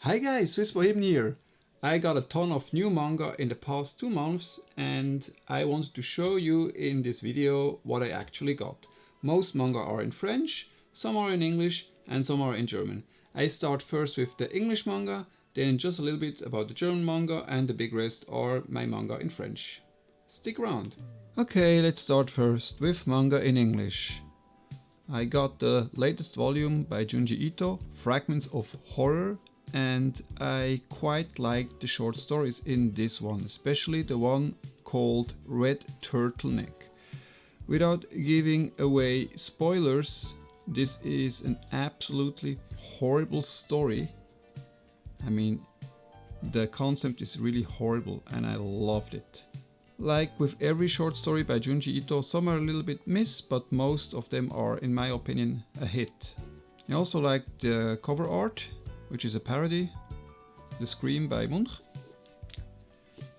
Hi guys, Swiss Bohemian here. I got a ton of new manga in the past 2 months and I wanted to show you in this video what I actually got. Most manga are in French, some are in English and some are in German. I start first with the English manga, then just a little bit about the German manga, and the big rest are my manga in French. Stick around. Okay, let's start first with manga in English. I got the latest volume by Junji Ito, Fragments of Horror, and I quite liked the short stories in this one, especially the one called Red Turtleneck. Without giving away spoilers, this is an absolutely horrible story. I mean, the concept is really horrible and I loved it. Like with every short story by Junji Ito, some are a little bit missed, but most of them are, in my opinion, a hit. I also liked the cover art, which is a parody, The Scream by Munch.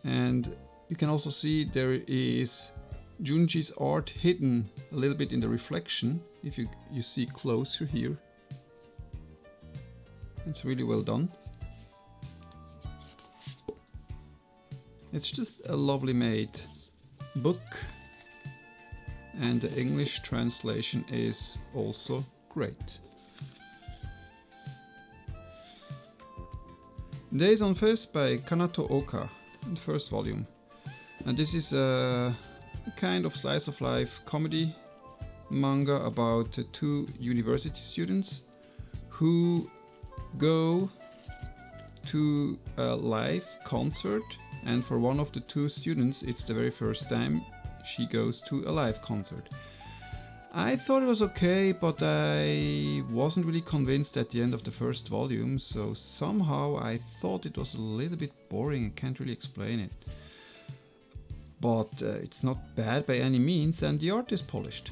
And you can also see there is Junji's art hidden a little bit in the reflection, if you see closer here. It's really well done. It's just a lovely made book, and the English translation is also great. Days on Fest by Kanato Oka, the first volume. And this is a kind of slice of life comedy manga about 2 university students who go to a live concert, and for one of the 2 students it's the very first time she goes to a live concert. I thought it was okay, but I wasn't really convinced at the end of the first volume, so somehow I thought it was a little bit boring. I can't really explain it. But it's not bad by any means, and the art is polished.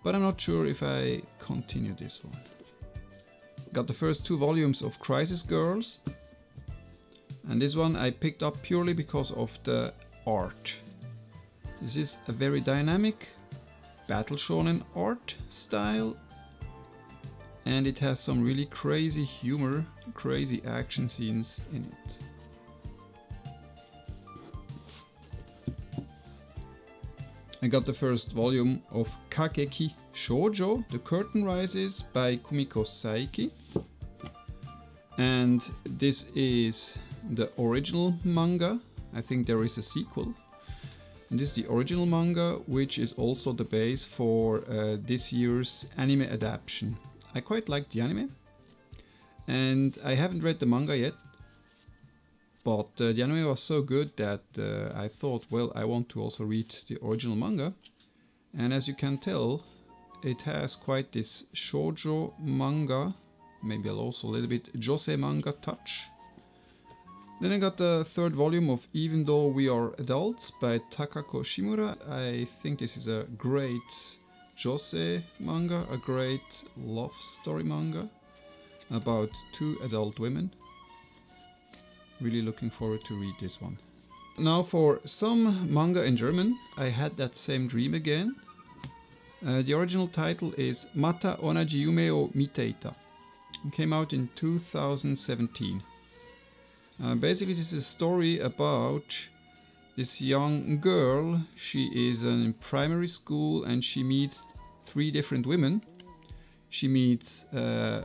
But I'm not sure if I continue this one. Got the first 2 volumes of Crisis Girls, and this one I picked up purely because of the art. This is a very dynamic battle shonen art style, and it has some really crazy humor, crazy action scenes in it. I got the first volume of Kageki Shôjo, The Curtain Rises by Kumiko Saiki, and this is the original manga. I think there is a sequel. And this is the original manga, which is also the base for this year's anime adaptation. I quite like the anime, and I haven't read the manga yet, but the anime was so good that I thought, well, I want to also read the original manga. And as you can tell, it has quite this shoujo manga, maybe also a little bit josei manga touch. Then I got the 3rd volume of Even Though We Are Adults by Takako Shimura. I think this is a great josei manga, a great love story manga about 2 adult women. Really looking forward to read this one. Now for some manga in German. I had that same dream again. The original title is Mata Onaji Yume o Miteita. It came out in 2017. Basically, this is a story about this young girl. She is in primary school and she meets 3 different women. She meets a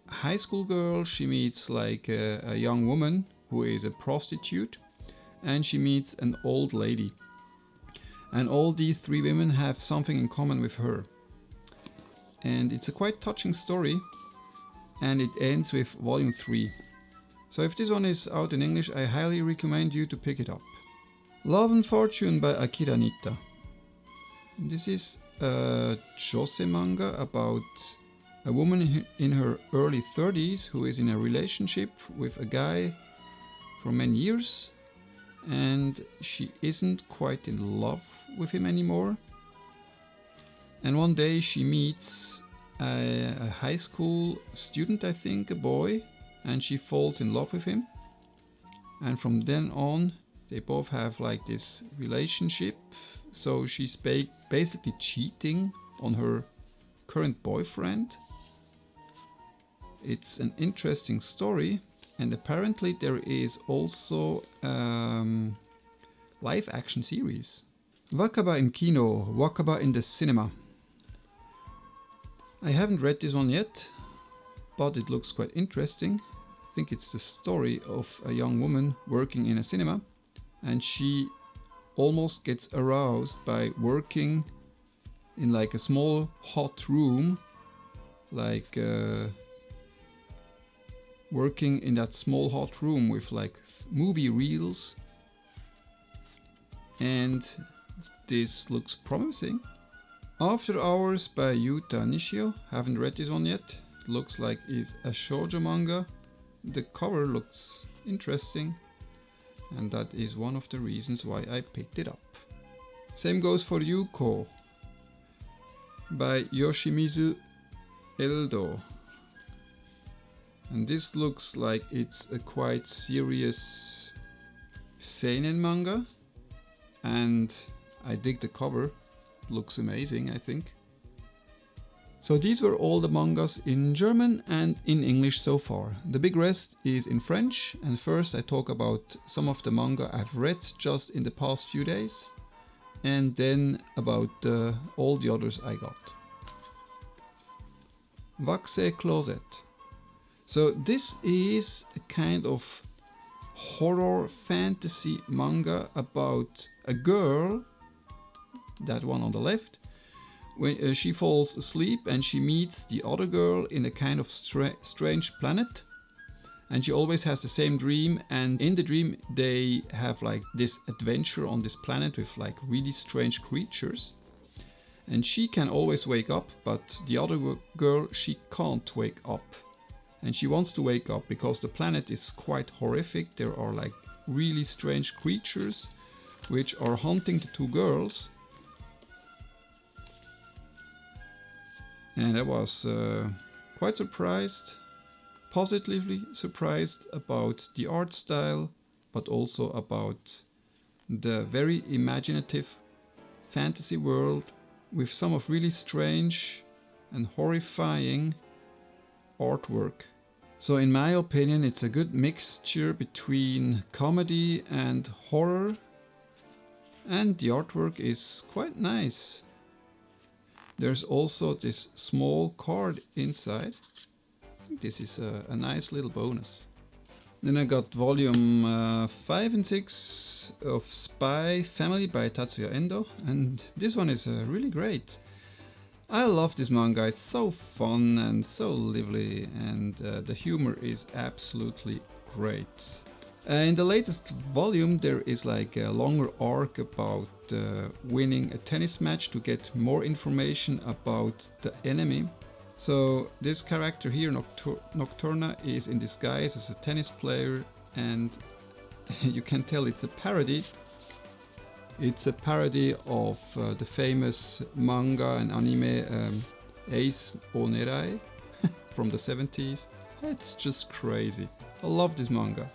high school girl, she meets like a young woman who is a prostitute, and she meets an old lady. And all these 3 women have something in common with her. And it's a quite touching story, and it ends with volume 3. So if this one is out in English, I highly recommend you to pick it up. Love and Fortune by Akira Nitta. This is a josei manga about a woman in her early 30s who is in a relationship with a guy for many years, and she isn't quite in love with him anymore. And one day she meets a high school student, I think, a boy, and she falls in love with him. And from then on, they both have like this relationship. So she's basically cheating on her current boyfriend. It's an interesting story, And apparently there is also live action series. Wakaba im Kino, Wakaba in the cinema. I haven't read this one yet, but it looks quite interesting. I think it's the story of a young woman working in a cinema, and she almost gets aroused by working in like a small hot room, like working in that small hot room with like movie reels, and this looks promising. After Hours by Yuta Nishio, haven't read this one yet. Looks like it's a shoujo manga. The cover looks interesting, and that is one of the reasons why I picked it up. Same goes for Yuko by Yoshimizu Eldo. And this looks like it's a quite serious seinen manga, and I dig the cover. Looks amazing, I think. So these were all the mangas in German and in English so far. The big rest is in French, and first I talk about some of the manga I've read just in the past few days, and then about all the others I got. Wakusei Closet. So this is a kind of horror fantasy manga about a girl, that one on the left, when she falls asleep and she meets the other girl in a kind of strange planet, and she always has the same dream, and in the dream they have like this adventure on this planet with like really strange creatures, and she can always wake up, but the other girl, she can't wake up, and she wants to wake up because the planet is quite horrific. There are like really strange creatures which are hunting the two girls. And I was quite surprised, positively surprised about the art style, but also about the very imaginative fantasy world with some of really strange and horrifying artwork. So in my opinion, it's a good mixture between comedy and horror, and the artwork is quite nice. There's also this small card inside. I think this is a nice little bonus. Then I got volume 5 and 6 of Spy Family by Tatsuya Endo, and this one is really great. I love this manga, it's so fun and so lively, and the humor is absolutely great. In the latest volume there is like a longer arc about winning a tennis match to get more information about the enemy. So this character here, Nocturna, is in disguise as a tennis player, and you can tell it's a parody. It's a parody of the famous manga and anime Ace Onerai from the 70s. It's just crazy. I love this manga.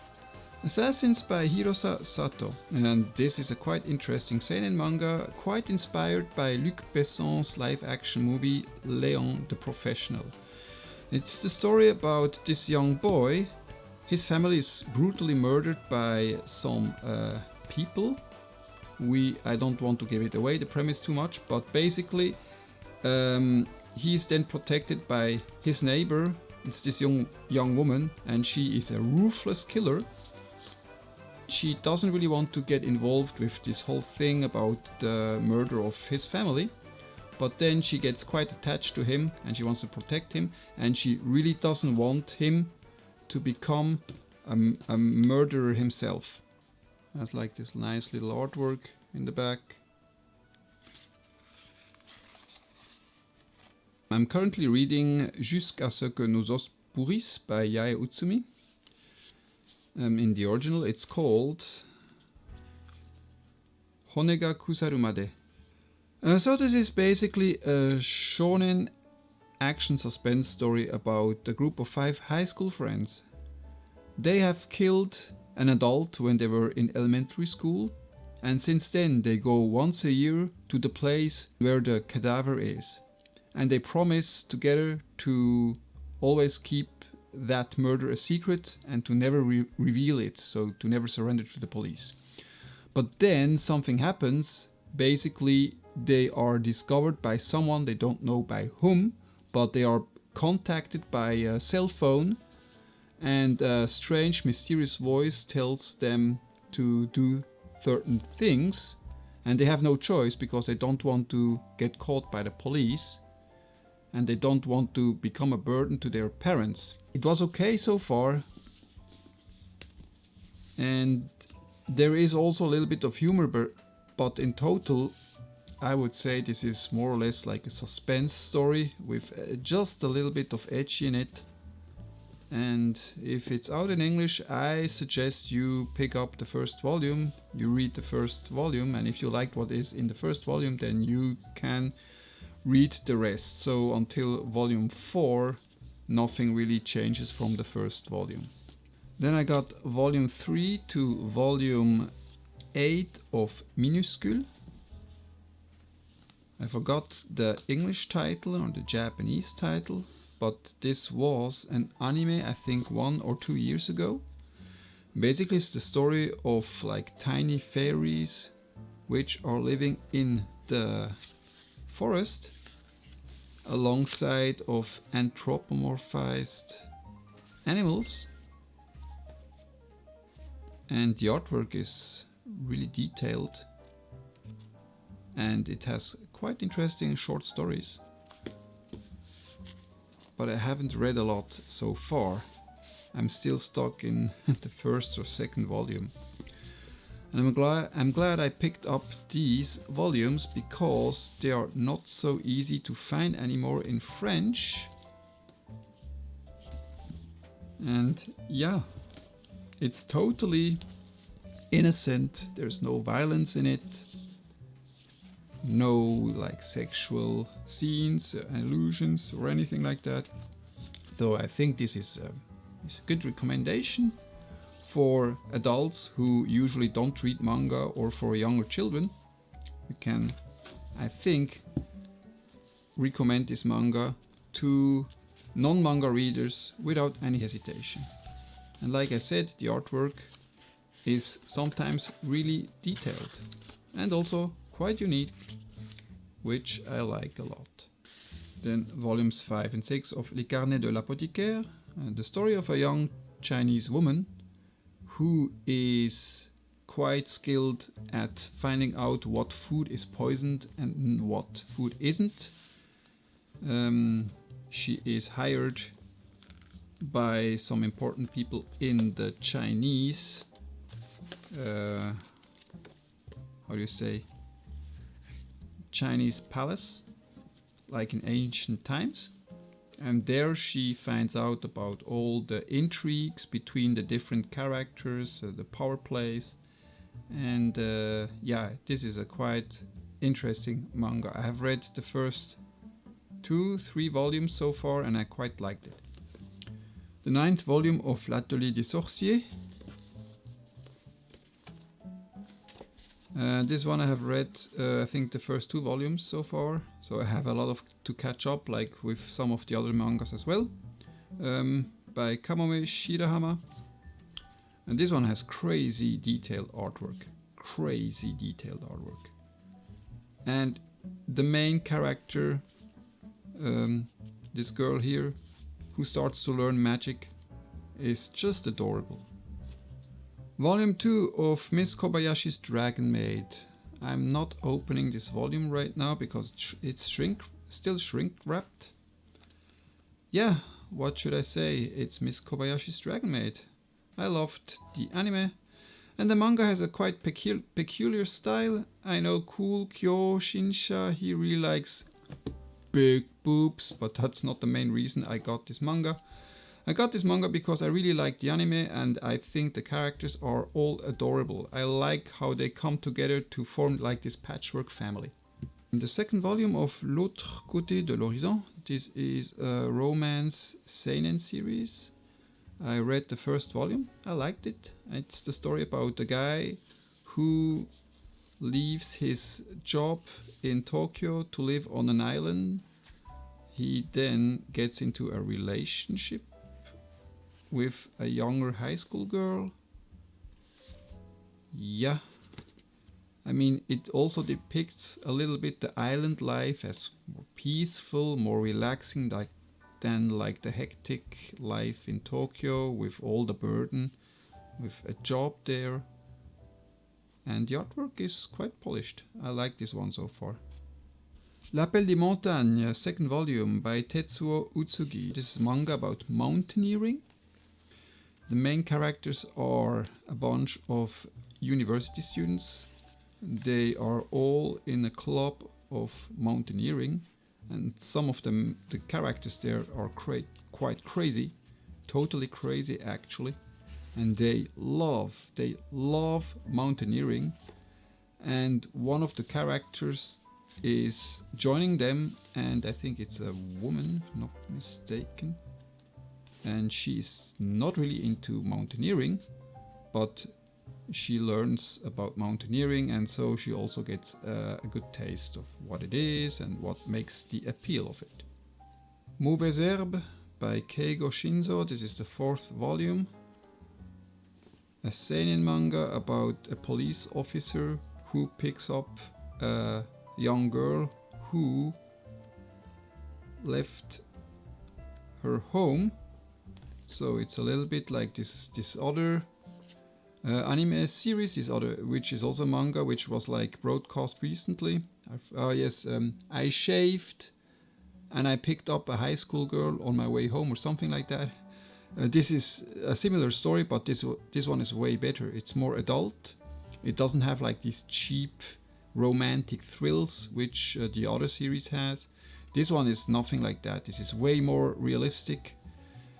Assassins by Hirosa Sato, and this is a quite interesting seinen manga, quite inspired by Luc Besson's live-action movie Léon the Professional. It's the story about this young boy. His family is brutally murdered by some people. I don't want to give it away, the premise too much, but basically he's then protected by his neighbor. It's this young woman, and she is a ruthless killer. She doesn't really want to get involved with this whole thing about the murder of his family, but then she gets quite attached to him and she wants to protect him, and she really doesn't want him to become a murderer himself. Has like this nice little artwork in the back. I'm currently reading Jusqu'à ce que nos os pourrissent by Yae Utsumi. In the original it's called Hone ga kusaru made. So this is basically a shonen action suspense story about a group of 5 high school friends. They have killed an adult when they were in elementary school, and since then they go once a year to the place where the cadaver is, and they promise together to always keep that murder a secret and to never reveal it, so to never surrender to the police. But then something happens. Basically, they are discovered by someone, they don't know by whom, but they are contacted by a cell phone, and a strange, mysterious voice tells them to do certain things, and they have no choice because they don't want to get caught by the police, and they don't want to become a burden to their parents. It was okay so far, and there is also a little bit of humor, but in total I would say this is more or less like a suspense story with just a little bit of edgy in it. And if it's out in English, I suggest you pick up the first volume, you read the first volume, and if you liked what is in the first volume, then you can read the rest. So until volume 4, nothing really changes from the first volume. Then I got volume 3 to volume 8 of Minuscule. I forgot the English title or the Japanese title, but this was an anime I think 1 or 2 years ago. Basically it's the story of like tiny fairies which are living in the forest alongside of anthropomorphized animals, and the artwork is really detailed and it has quite interesting short stories. But I haven't read a lot so far. I'm still stuck in the first or second volume. And I'm glad I picked up these volumes because they are not so easy to find anymore in French. And yeah, it's totally innocent. There's no violence in it. No like sexual scenes, allusions or anything like that. Though I think this is a good recommendation for adults who usually don't read manga, or for younger children. You can, I think, recommend this manga to non-manga readers without any hesitation. And like I said, the artwork is sometimes really detailed and also quite unique, which I like a lot. Then volumes 5 and 6 of Les Carnets de l'Apothicaire, the story of a young Chinese woman who is quite skilled at finding out what food is poisoned and what food isn't. She is hired by some important people in the Chinese, Chinese palace, like in ancient times. And there she finds out about all the intrigues between the different characters, the power plays. And yeah, this is a quite interesting manga. I have read the first 2-3 volumes so far and I quite liked it. The 9th volume of L'Atelier des Sorciers. This one I have read, I think the first 2 volumes so far, so I have a lot to catch up, like with some of the other mangas as well, by Kamui Shirahama. And this one has crazy detailed artwork, and the main character, this girl here, who starts to learn magic, is just adorable. Volume 2 of Miss Kobayashi's Dragon Maid. I'm not opening this volume right now because it's still shrink wrapped. Yeah, what should I say? It's Miss Kobayashi's Dragon Maid. I loved the anime, and the manga has a quite peculiar style. I know Cool Kyo Shinsha, he really likes big boobs, but that's not the main reason I got this manga. I got this manga because I really like the anime and I think the characters are all adorable. I like how they come together to form like this patchwork family. In the second volume of L'autre côté de l'horizon, this is a romance seinen series. I read the first volume, I liked it. It's the story about a guy who leaves his job in Tokyo to live on an island. He then gets into a relationship with a younger high school girl. Yeah. I mean, it also depicts a little bit the island life as more peaceful, more relaxing than like the hectic life in Tokyo with all the burden, with a job there. And the artwork is quite polished. I like this one so far. L'Appel des Montagnes, second volume by Tetsuo Utsugi. This is manga about mountaineering. The main characters are a bunch of university students. They are all in a club of mountaineering, and some of them, the characters there, are quite crazy, totally crazy actually, and they love mountaineering. And one of the characters is joining them, and I think it's a woman, if not mistaken. And she's not really into mountaineering, but she learns about mountaineering, and so she also gets a good taste of what it is and what makes the appeal of it. Mauvaises Herbes by Keigo Shinzo. This is the fourth volume. A seinen manga about a police officer who picks up a young girl who left her home. So it's a little bit like this other anime series, which is also manga, which was like broadcast recently. I shaved and I picked up a high school girl on my way home or something like that. This is a similar story, but this one is way better. It's more adult. It doesn't have like these cheap romantic thrills which the other series has. This one is nothing like that. This is way more realistic.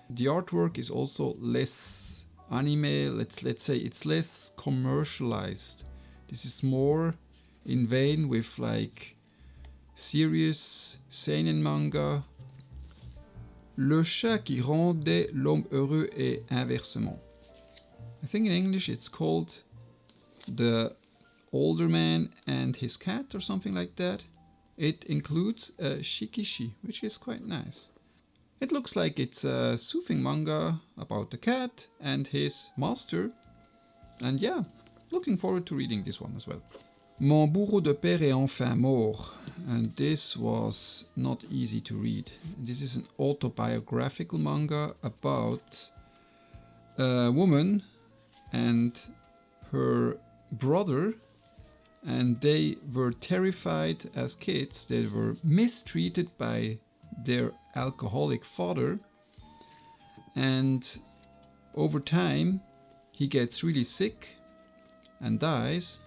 The artwork is also less anime, let's say it's less commercialized. This is more in vein with like serious seinen manga. Le chat qui rendait l'homme heureux et inversement. I think in English it's called The Older Man and His Cat or something like that. It includes a shikishi, which is quite nice. It looks like it's a soothing manga about the cat and his master. And yeah, looking forward to reading this one as well. Mon bourreau de père est enfin mort. And this was not easy to read. This is an autobiographical manga about a woman and her brother. And they were terrified as kids. They were mistreated by their alcoholic father, and over time he gets really sick and dies.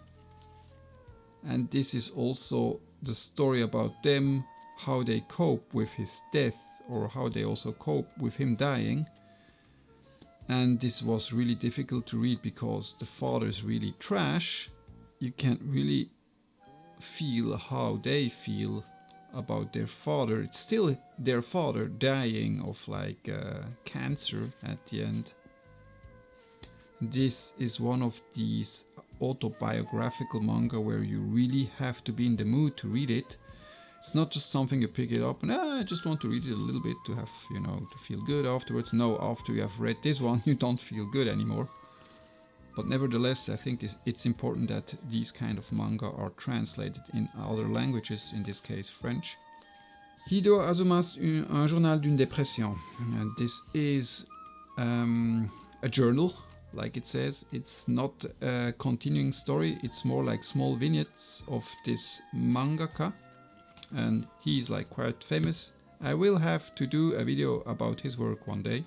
And this is also the story about them, how they cope with his death, or how they also cope with him dying. And this was really difficult to read because the father is really trash. You can't really feel how they feel about their father. It's still their father dying of like cancer at the end. This is one of these autobiographical manga where you really have to be in the mood to read it. It's not just something you pick it up and I just want to read it a little bit to have, to feel good afterwards. No, after you have read this one, you don't feel good anymore. But nevertheless, I think it's important that these kind of manga are translated in other languages, in this case French. Hideo Azuma's Un journal d'une dépression. This is a journal, like it says. It's not a continuing story, it's more like small vignettes of this mangaka. And he's like quite famous. I will have to do a video about his work one day.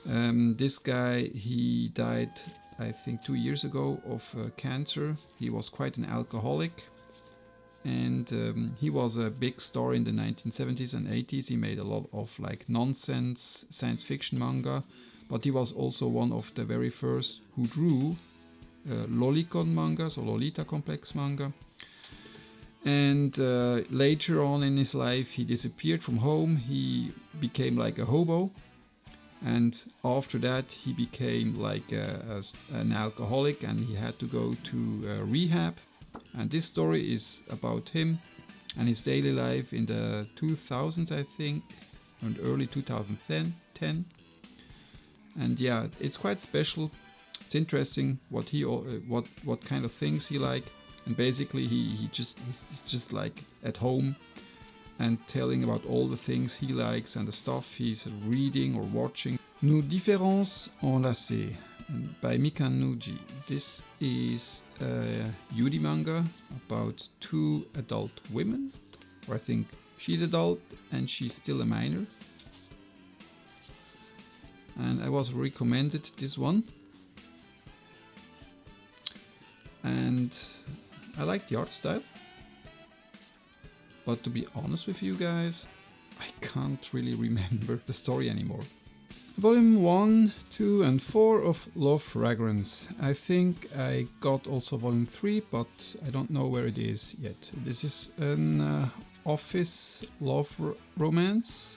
This guy, he died, I think 2 years ago of cancer. He was quite an alcoholic, and he was a big star in the 1970s and 80s. He made a lot of like nonsense science fiction manga, but he was also one of the very first who drew lolicon manga, so Lolita complex manga. And later on in his life, he disappeared from home. He became like a hobo. And after that, he became like an alcoholic, and he had to go to rehab. And this story is about him and his daily life in the 2000s, I think, and early 2010. And yeah, it's quite special. It's interesting what he what kind of things he like, and basically he's just like at home and telling about all the things he likes and the stuff he's reading or watching. Nos différences enlacées by Mikanuji. This is a Yuri manga about two adult women, or I think she's adult and she's still a minor. And I was recommended this one. And I like the art style. But to be honest with you guys, I can't really remember the story anymore. Volume 1, 2 and 4 of Love Fragments. I think I got also volume 3, but I don't know where it is yet. This is an office love romance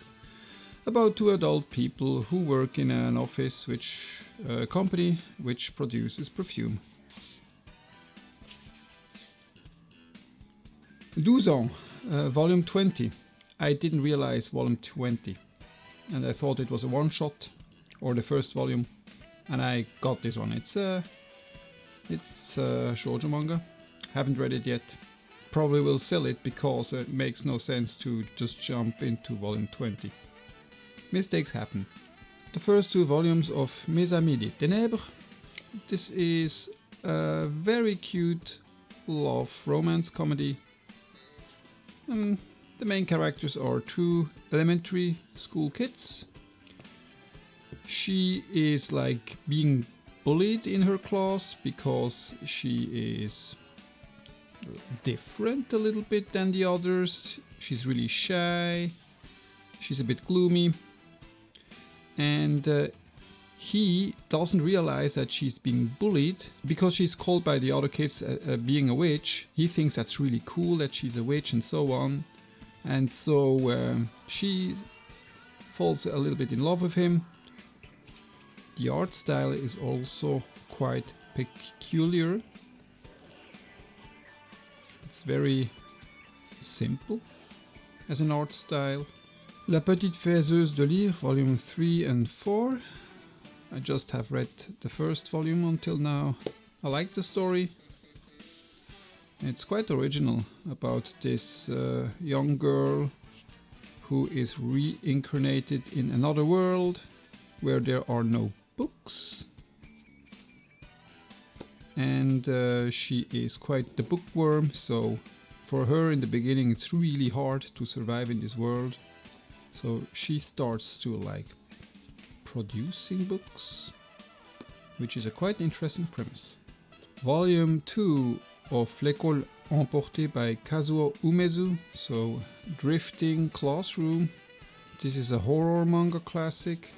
about two adult people who work in an office company which produces perfume. 12 ans, volume 20. I didn't realize volume 20. And I thought it was a one-shot or the first volume, and I got this one. It's a shoujo manga. Haven't read it yet. Probably will sell it because it makes no sense to just jump into volume 20. Mistakes happen. The first two volumes of Mes Amis des Ténèbres. This is a very cute love romance comedy. The main characters are two elementary school kids. She is like being bullied in her class because she is different a little bit than the others. She's really shy. She's a bit gloomy. And he doesn't realize that she's being bullied because she's called by the other kids being a witch. He thinks that's really cool that she's a witch and so on. And so she falls a little bit in love with him. The art style is also quite peculiar. It's very simple as an art style. La Petite Faiseuse de Lyre, volume 3 and 4. I just have read the first volume until now. I like the story. It's quite original about this young girl who is reincarnated in another world where there are no books. And she is quite the bookworm, so for her in the beginning it's really hard to survive in this world. So she starts to like producing books, which is a quite interesting premise. Volume 2 of L'école emportée by Kazuo Umezu, so Drifting Classroom. This is a horror manga classic.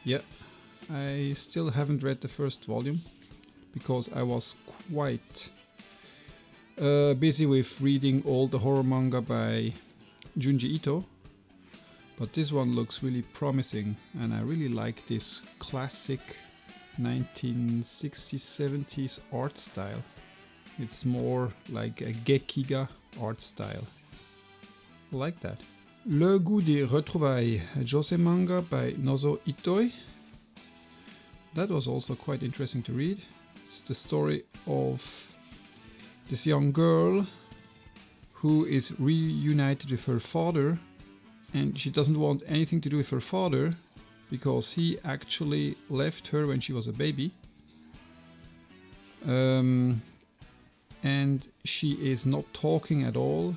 Yeah, I still haven't read the first volume because I was quite busy with reading all the horror manga by Junji Ito. But this one looks really promising and I really like this classic 1960s, 70s art style. It's more like a Gekiga art style. I like that. Le goût des retrouvailles, a josei manga by Nozo Itoi. That was also quite interesting to read. It's the story of this young girl who is reunited with her father, and she doesn't want anything to do with her father because he actually left her when she was a baby. And she is not talking at all.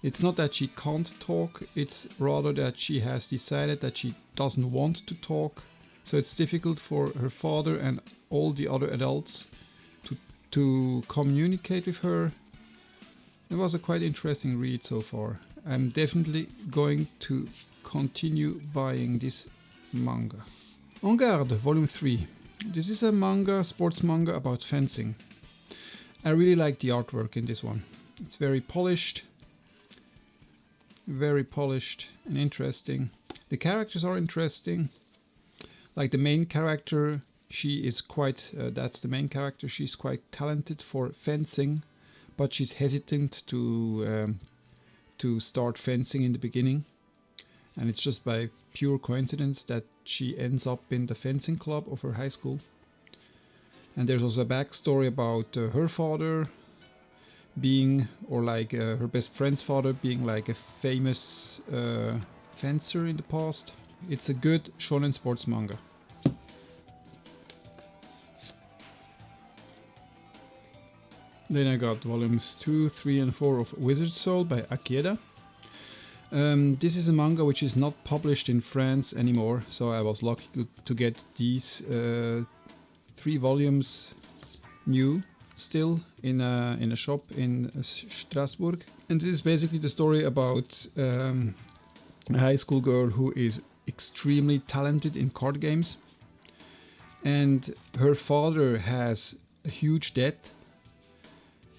It's not that she can't talk, it's rather that she has decided that she doesn't want to talk. So it's difficult for her father and all the other adults to communicate with her. It was a quite interesting read so far. I'm definitely going to continue buying this manga. En Garde, Volume 3. This is a manga, sports manga about fencing. I really like the artwork in this one. It's very polished and interesting. The characters are interesting. Like the main character, she is quite, that's the main character, she's quite talented for fencing, but she's hesitant to start fencing in the beginning. And it's just by pure coincidence that she ends up in the fencing club of her high school. And there's also a backstory about her father being, or like her best friend's father being like a famous fencer in the past. It's a good shonen sports manga. Then I got volumes 2, 3 and 4 of Wizard Soul by Akira. This is a manga which is not published in France anymore, so I was lucky to get these 3 volumes new still in a shop in Strasbourg. And this is basically the story about a high school girl who is extremely talented in card games, and her father has a huge debt.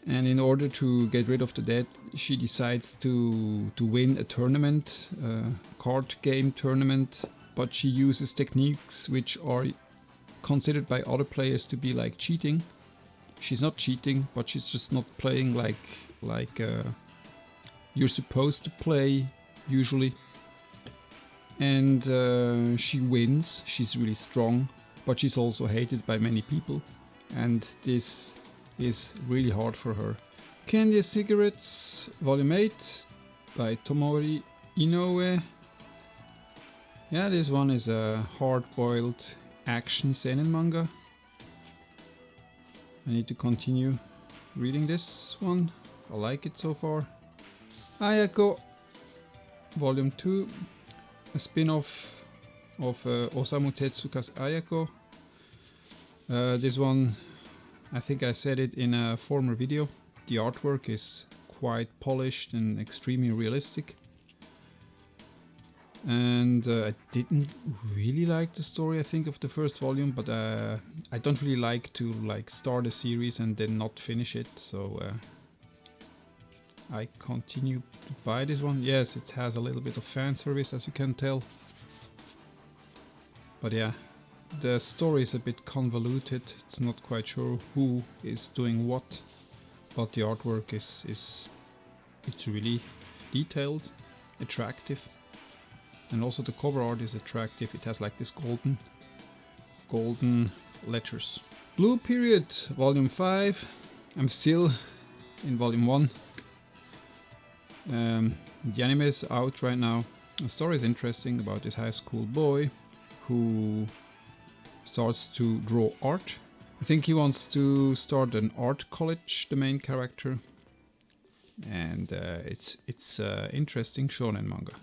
And in order to get rid of the debt, she decides to win a tournament, card game tournament, but she uses techniques which are considered by other players to be like cheating. She's not cheating, but she's just not playing like you're supposed to play usually. And she wins. She's really strong, but she's also hated by many people. And this is really hard for her. Candy Cigarettes, Volume 8 by Tomori Inoue. Yeah, this one is a hard-boiled action seinen manga. I need to continue reading this one. I like it so far. Ayako, Volume 2, a spin-off of Osamu Tezuka's Ayako. This one, I think I said it in a former video. The artwork is quite polished and extremely realistic. And I didn't really like the story, I think, of the first volume, but I don't really like to start a series and then not finish it, so I continue to buy this one. Yes, it has a little bit of fan service, as you can tell. But yeah, the story is a bit convoluted. It's not quite sure who is doing what, but the artwork it's really detailed, attractive, and also the cover art is attractive. It has like this golden letters. Blue Period, Volume 5. I'm still in Volume 1. The anime is out right now. The story is interesting about this high school boy who starts to draw art. I think he wants to start an art college, the main character. And it's interesting shonen manga.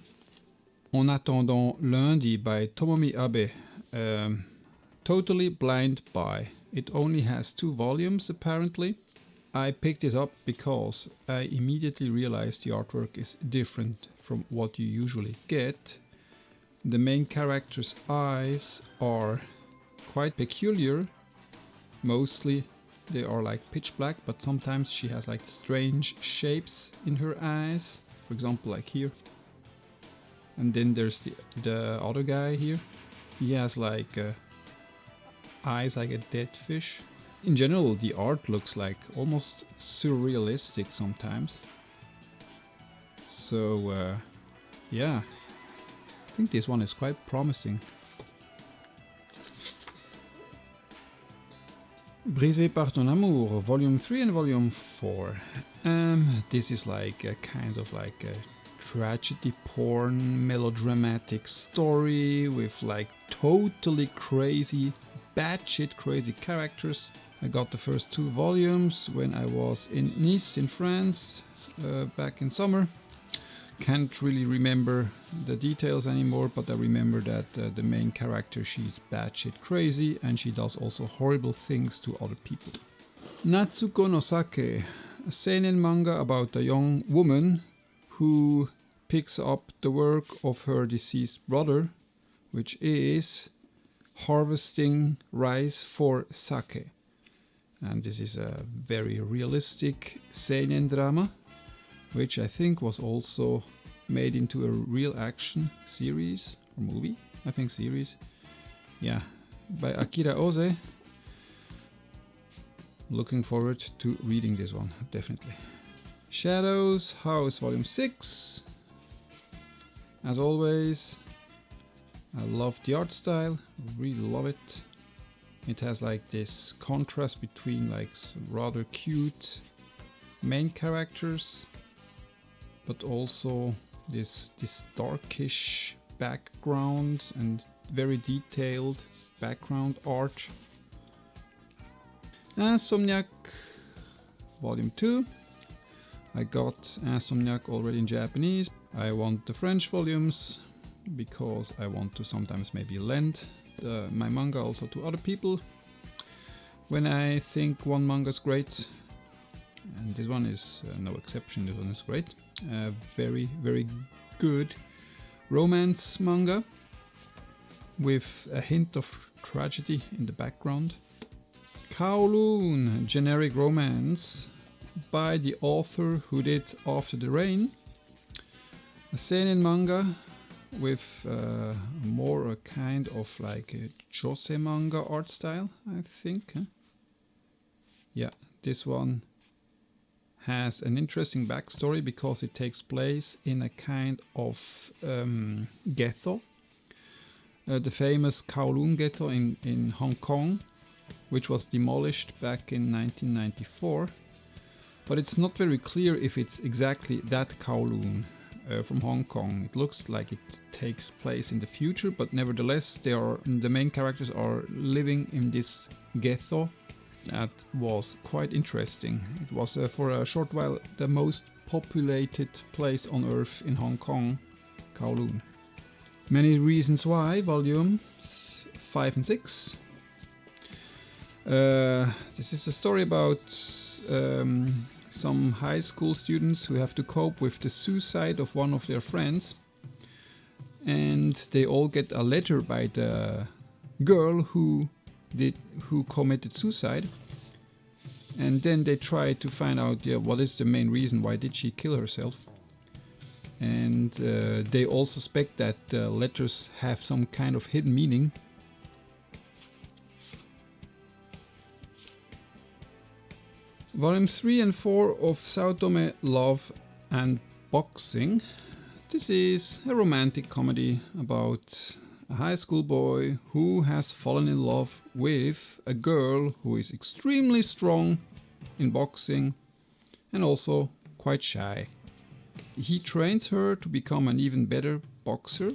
En attendant lundi by Tomomi Abe. Totally Blind by. It only has 2 volumes apparently. I picked this up because I immediately realized the artwork is different from what you usually get. The main character's eyes are quite peculiar. Mostly they are like pitch black, but sometimes she has like strange shapes in her eyes. For example, like here. And then there's the other guy here. He has like eyes like a dead fish. In general, the art looks like almost surrealistic sometimes. So yeah, I think this one is quite promising. Brisé par ton amour, Volume 3 and Volume 4. This is like a kind of like a tragedy porn melodramatic story with like totally crazy, batshit crazy characters. I got the first 2 volumes when I was in Nice in France back in summer. Can't really remember the details anymore, but I remember that the main character, she's batshit crazy and she does also horrible things to other people. Natsuko no Sake, a seinen manga about a young woman who picks up the work of her deceased brother, which is harvesting rice for sake. And this is a very realistic seinen drama, which I think was also made into a real action series or movie. I think series. Yeah, by Akira Ose. Looking forward to reading this one, definitely. Shadows House Volume 6. As always, I love the art style, really love it. It has like this contrast between like rather cute main characters, but also this darkish background and very detailed background art. Insomniac Volume 2. I got Insomniac already in Japanese. I want the French volumes because I want to sometimes maybe lend my manga also to other people when I think one manga is great. And this one is no exception, this one is great. Very, very good romance manga with a hint of tragedy in the background. Kowloon, generic romance by the author who did After the Rain. A seinen manga with more a kind of like a josei manga art style, I think. Yeah, this one has an interesting backstory because it takes place in a kind of ghetto. The famous Kowloon ghetto in Hong Kong, which was demolished back in 1994. But it's not very clear if it's exactly that Kowloon from Hong Kong. It looks like it takes place in the future, but nevertheless the main characters are living in this ghetto. That was quite interesting. It was for a short while the most populated place on earth in Hong Kong, Kowloon. Many Reasons Why, volumes 5 and 6. This is a story about some high school students who have to cope with the suicide of one of their friends, and they all get a letter by the girl who committed suicide, and then they try to find out what is the main reason, why did she kill herself, and they all suspect that the letters have some kind of hidden meaning. Volume 3 and 4 of Saotome Love and Boxing. This is a romantic comedy about a high school boy who has fallen in love with a girl who is extremely strong in boxing and also quite shy. He trains her to become an even better boxer,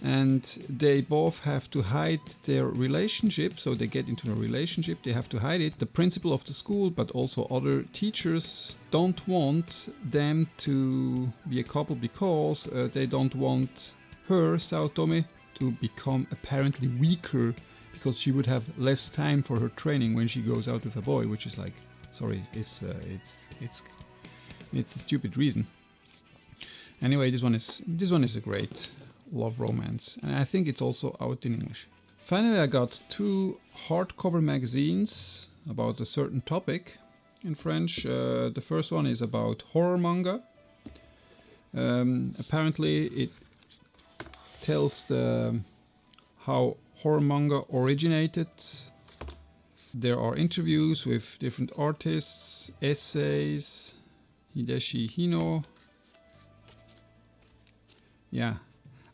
and they both have to hide their relationship, so they get into a relationship, they have to hide it. The principal of the school, but also other teachers, don't want them to be a couple because they don't want her, Saotome, to become apparently weaker because she would have less time for her training when she goes out with a boy, which is like, sorry, it's a stupid reason. Anyway, this one is a great love romance, and I think it's also out in English. Finally, I got 2 hardcover magazines about a certain topic in French. The first one is about horror manga. Apparently, it tells how horror manga originated. There are interviews with different artists, essays, Hideshi Hino. Yeah.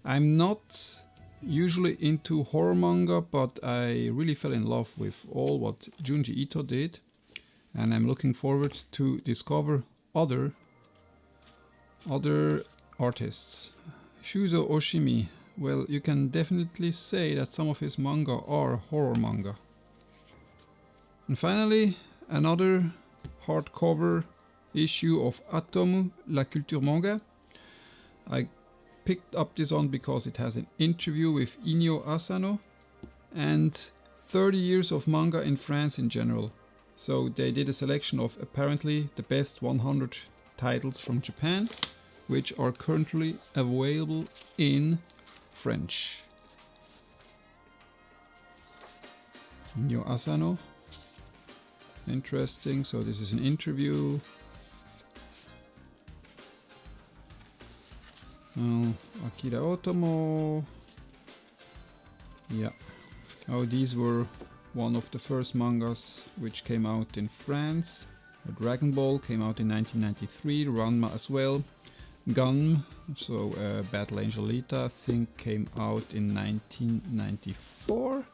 I'm not usually into horror manga, but I really fell in love with all what Junji Ito did, and I'm looking forward to discover other artists. Shuzo Oshimi, well, you can definitely say that some of his manga are horror manga. And finally, another hardcover issue of Atomu, La Culture Manga. I picked up this one because it has an interview with Inyo Asano and 30 years of manga in France in general. So they did a selection of apparently the best 100 titles from Japan, which are currently available in French. Inyo Asano. Interesting. So this is an interview. Akira Otomo. Yeah. Oh, these were one of the first mangas which came out in France. Dragon Ball came out in 1993, Ranma as well. Gun, so Battle Angel Alita, I think came out in 1994.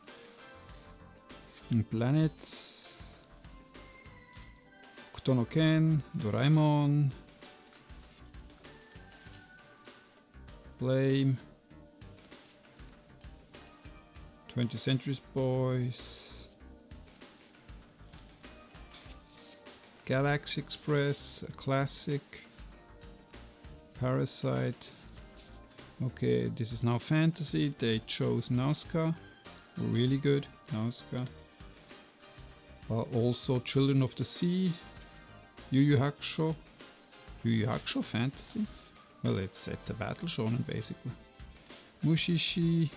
Planets, Kotono Ken, Doraemon, Blame, 20th Century Boys, Galaxy Express, a classic, Parasite. Okay, this is now fantasy. They chose Nazca, really good, Nazca. Also Children of the Sea, Yu Yu Hakusho. Yu Yu Hakusho fantasy? Well, it's a battle shonen basically. Mushishi,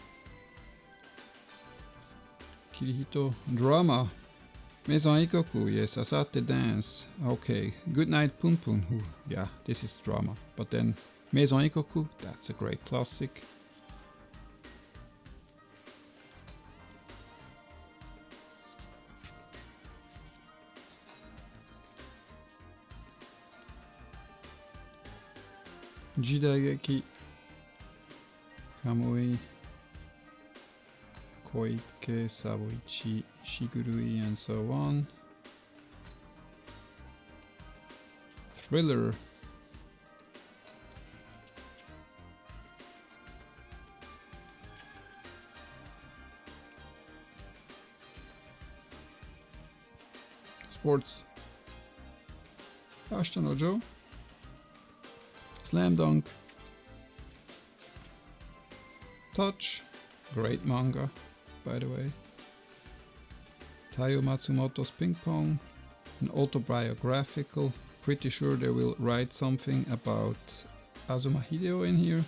Kirihito, drama. Maison Ikoku, yes, Asate Dance. Okay, Good Night Pun Pun. Ooh, yeah, this is drama. But then Maison Ikoku, that's a great classic. Jidageki, Kamui, Koike, Saboichi, Shigurui, and so on. Thriller. Sports. Ashita no Joe. Slam Dunk, Touch, great manga, by the way. Taiyo Matsumoto's Ping Pong, an autobiographical. Pretty sure they will write something about Azuma Hideo in here.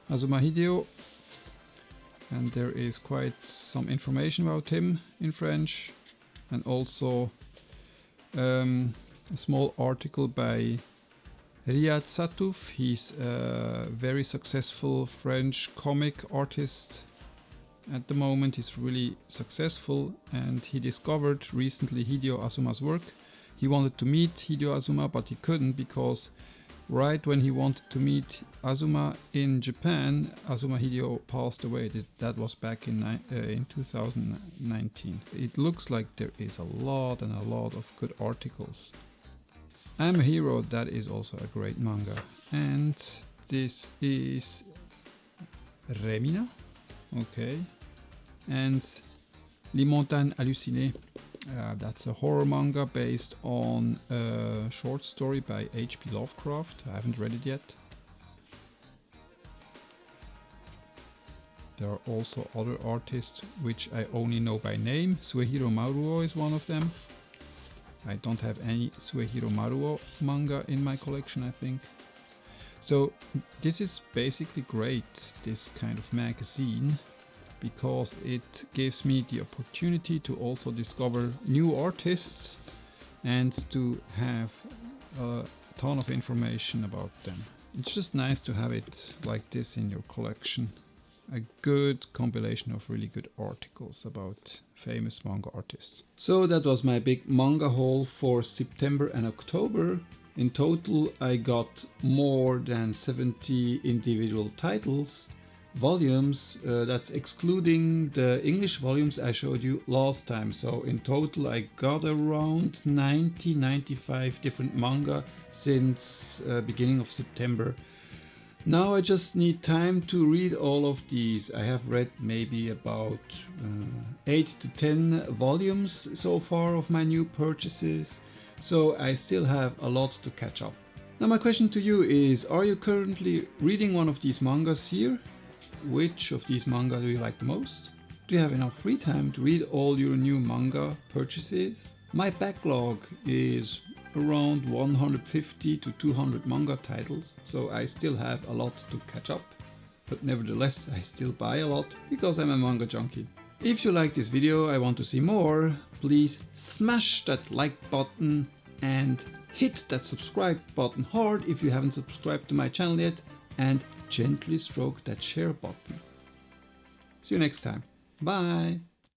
Azuma Hideo, and there is quite some information about him in French, and also a small article by Riyad Satouf. He's a very successful French comic artist at the moment. He's really successful, and he discovered recently Hideo Azuma's work. He wanted to meet Hideo Azuma, but he couldn't because right when he wanted to meet Azuma in Japan, Azuma Hideo passed away. That was back in 2019. It looks like there is a lot of good articles. I'm a Hero, that is also a great manga. And this is Remina, okay. And Les Montagnes Hallucinées, that's a horror manga based on a short story by H.P. Lovecraft. I haven't read it yet. There are also other artists which I only know by name. Suehiro Maruo is one of them. I don't have any Suehiro Maruo manga in my collection, I think. So this is basically great, this kind of magazine, because it gives me the opportunity to also discover new artists and to have a ton of information about them. It's just nice to have it like this in your collection. A good compilation of really good articles about famous manga artists. So that was my big manga haul for September and October. In total I got more than 70 individual titles, volumes, that's excluding the English volumes I showed you last time. So in total I got around 95 different manga since beginning of September. Now I just need time to read all of these. I have read maybe about 8 to 10 volumes so far of my new purchases, so I still have a lot to catch up. Now my question to you is, are you currently reading one of these mangas here? Which of these manga do you like the most? Do you have enough free time to read all your new manga purchases? My backlog is around 150 to 200 manga titles, so I still have a lot to catch up, but nevertheless I still buy a lot because I'm a manga junkie. If you like this video, I want to see more, please smash that like button and hit that subscribe button hard if you haven't subscribed to my channel yet, and gently stroke that share button. See you next time. Bye!